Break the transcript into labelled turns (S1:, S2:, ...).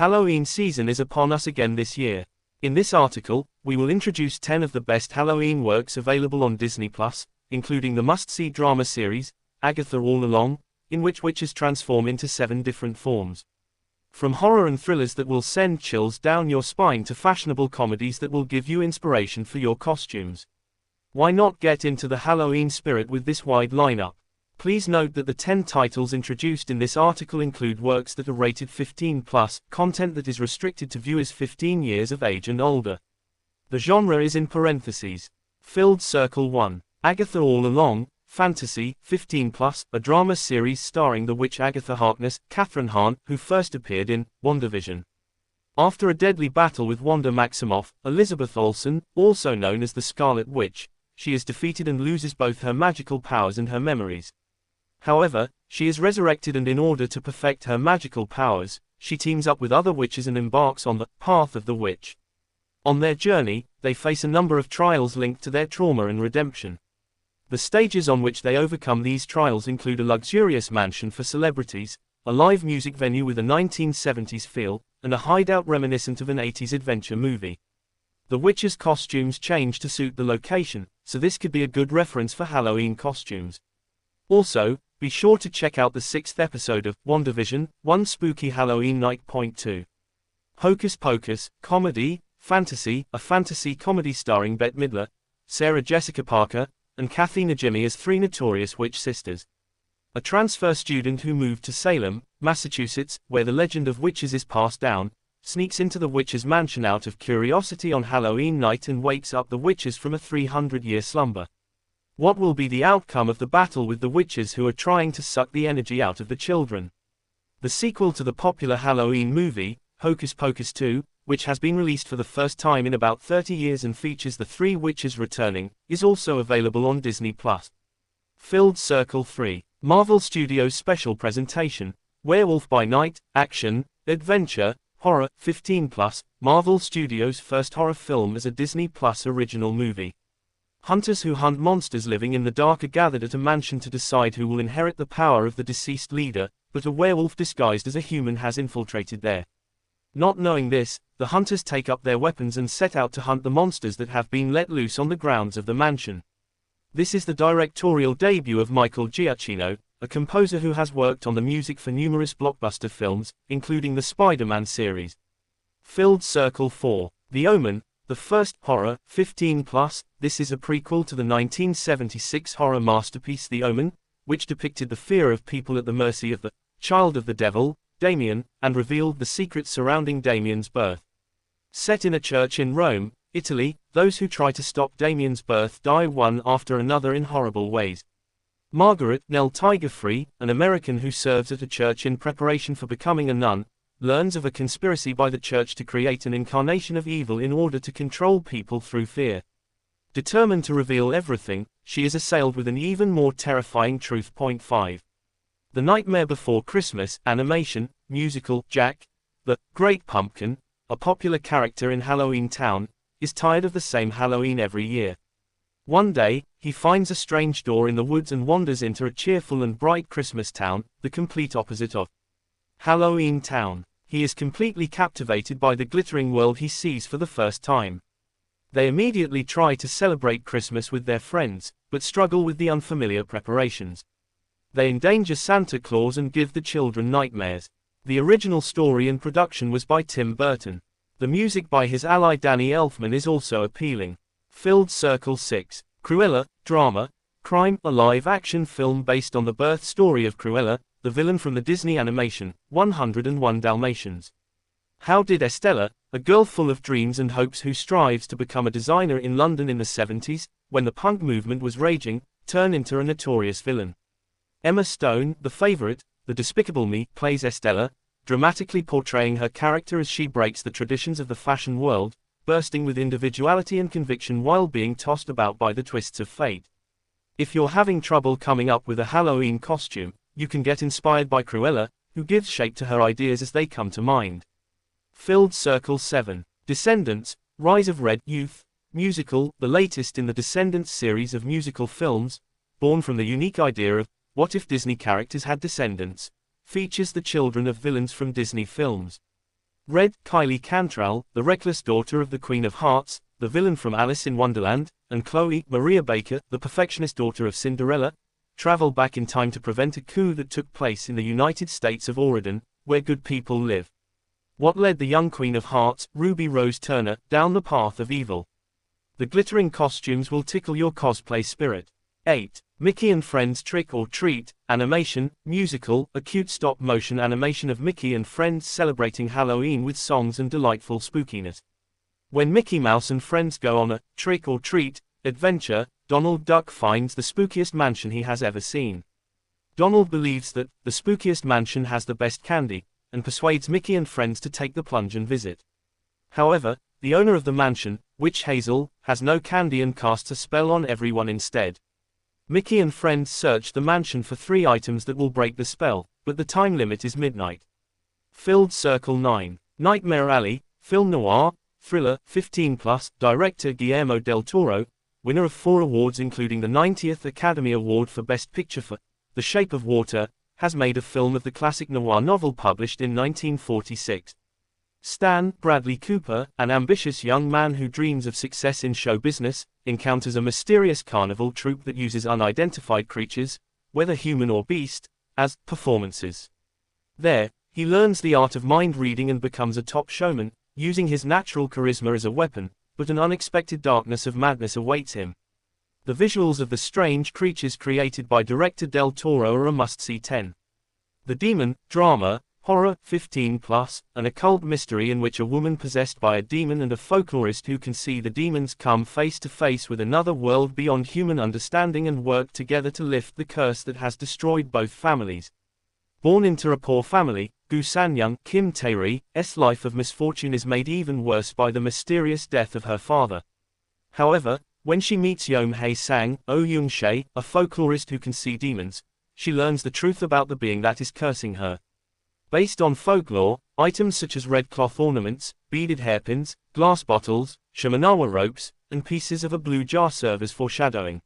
S1: Halloween season is upon us again this year. In this article, we will introduce 10 of the best Halloween works available on Disney+, including the must-see drama series, Agatha All Along, in which witches transform into 7 different forms. From horror and thrillers that will send chills down your spine to fashionable comedies that will give you inspiration for your costumes. Why not get into the Halloween spirit with this wide lineup? Please note that the 10 titles introduced in this article include works that are rated 15+, content that is restricted to viewers 15 years of age and older. The genre is in parentheses. Filled Circle 1. Agatha All Along, Fantasy, 15+, a drama series starring the witch Agatha Harkness, Kathryn Hahn, who first appeared in WandaVision. After a deadly battle with Wanda Maximoff, Elizabeth Olsen, also known as the Scarlet Witch, she is defeated and loses both her magical powers and her memories. However, she is resurrected, and in order to perfect her magical powers, she teams up with other witches and embarks on the path of the witch. On their journey, they face a number of trials linked to their trauma and redemption. The stages on which they overcome these trials include a luxurious mansion for celebrities, a live music venue with a 1970s feel, and a hideout reminiscent of an 80s adventure movie. The witches' costumes change to suit the location, so this could be a good reference for Halloween costumes. Also, be sure to check out the 6th episode of WandaVision, One Spooky Halloween Night. 2. Hocus Pocus, Comedy, Fantasy, a fantasy comedy starring Bette Midler, Sarah Jessica Parker, and Kathy Najimy as 3 notorious witch sisters. A transfer student who moved to Salem, Massachusetts, where the legend of witches is passed down, sneaks into the witch's mansion out of curiosity on Halloween night and wakes up the witches from a 300-year slumber. What will be the outcome of the battle with the witches who are trying to suck the energy out of the children? The sequel to the popular Halloween movie, Hocus Pocus 2, which has been released for the first time in about 30 years and features the 3 witches returning, is also available on Disney+. Filled Circle 3. Marvel Studios Special Presentation. Werewolf by Night, Action, Adventure, Horror, 15+, Marvel Studios' first horror film as a Disney+ original movie. Hunters who hunt monsters living in the dark are gathered at a mansion to decide who will inherit the power of the deceased leader, but a werewolf disguised as a human has infiltrated there. Not knowing this, the hunters take up their weapons and set out to hunt the monsters that have been let loose on the grounds of the mansion. This is the directorial debut of Michael Giacchino, a composer who has worked on the music for numerous blockbuster films, including the Spider-Man series. Filled Circle 4. The Omen, the first horror, 15+, this is a prequel to the 1976 horror masterpiece The Omen, which depicted the fear of people at the mercy of the child of the devil, Damien, and revealed the secrets surrounding Damien's birth. Set in a church in Rome, Italy, those who try to stop Damien's birth die one after another in horrible ways. Margaret Nell Tigerfree, an American who serves at a church in preparation for becoming a nun, learns of a conspiracy by the church to create an incarnation of evil in order to control people through fear. Determined to reveal everything, she is assailed with an even more terrifying truth. 5. The Nightmare Before Christmas animation, musical, Jack, the Great Pumpkin, a popular character in Halloween Town, is tired of the same Halloween every year. One day, he finds a strange door in the woods and wanders into a cheerful and bright Christmas town, the complete opposite of Halloween Town. He is completely captivated by the glittering world he sees for the first time. They immediately try to celebrate Christmas with their friends, but struggle with the unfamiliar preparations. They endanger Santa Claus and give the children nightmares. The original story and production was by Tim Burton. The music by his ally Danny Elfman is also appealing. Filled Circle 6. Cruella, drama, crime, a live-action film based on the birth story of Cruella, the villain from the Disney animation, 101 Dalmatians. How did Estella, a girl full of dreams and hopes who strives to become a designer in London in the 70s, when the punk movement was raging, turn into a notorious villain? Emma Stone, the favorite, the Despicable Me, plays Estella, dramatically portraying her character as she breaks the traditions of the fashion world, bursting with individuality and conviction while being tossed about by the twists of fate. If you're having trouble coming up with a Halloween costume, you can get inspired by Cruella, who gives shape to her ideas as they come to mind. Filled Circle 7. Descendants, Rise of Red Youth, musical, the latest in the Descendants series of musical films, born from the unique idea of, what if Disney characters had descendants, features the children of villains from Disney films. Red, Kylie Cantrell, the reckless daughter of the Queen of Hearts, the villain from Alice in Wonderland, and Chloe, Maria Baker, the perfectionist daughter of Cinderella, travel back in time to prevent a coup that took place in the United States of Oregon, where good people live. What led the young Queen of Hearts, Ruby Rose Turner, down the path of evil? The glittering costumes will tickle your cosplay spirit. 8. Mickey and Friends Trick or Treat, Animation, Musical, a cute stop-motion animation of Mickey and Friends celebrating Halloween with songs and delightful spookiness. When Mickey Mouse and friends go on a trick or treat adventure, Donald Duck finds the spookiest mansion he has ever seen. Donald believes that the spookiest mansion has the best candy, and persuades Mickey and friends to take the plunge and visit. However, the owner of the mansion, Witch Hazel, has no candy and casts a spell on everyone instead. Mickey and friends search the mansion for 3 items that will break the spell, but the time limit is midnight. Filled Circle 9. Nightmare Alley, film noir, thriller, 15+, director Guillermo del Toro, winner of 4 awards including the 90th Academy Award for Best Picture for The Shape of Water, has made a film of the classic noir novel published in 1946. Stan Bradley Cooper, an ambitious young man who dreams of success in show business, encounters a mysterious carnival troupe that uses unidentified creatures, whether human or beast, as performances. There, he learns the art of mind reading and becomes a top showman, using his natural charisma as a weapon, but an unexpected darkness of madness awaits him. The visuals of the strange creatures created by director Del Toro are a must-see 10. The Demon, drama, horror, 15+, an occult mystery in which a woman possessed by a demon and a folklorist who can see the demons come face to face with another world beyond human understanding and work together to lift the curse that has destroyed both families. Born into a poor family, Gu Sanyang, Kim Tae-ri's life of misfortune is made even worse by the mysterious death of her father. However, when she meets Yeom Hae-sang, Oh Young-shae, a folklorist who can see demons, she learns the truth about the being that is cursing her. Based on folklore, items such as red cloth ornaments, beaded hairpins, glass bottles, Shimanawa ropes, and pieces of a blue jar serve as foreshadowing.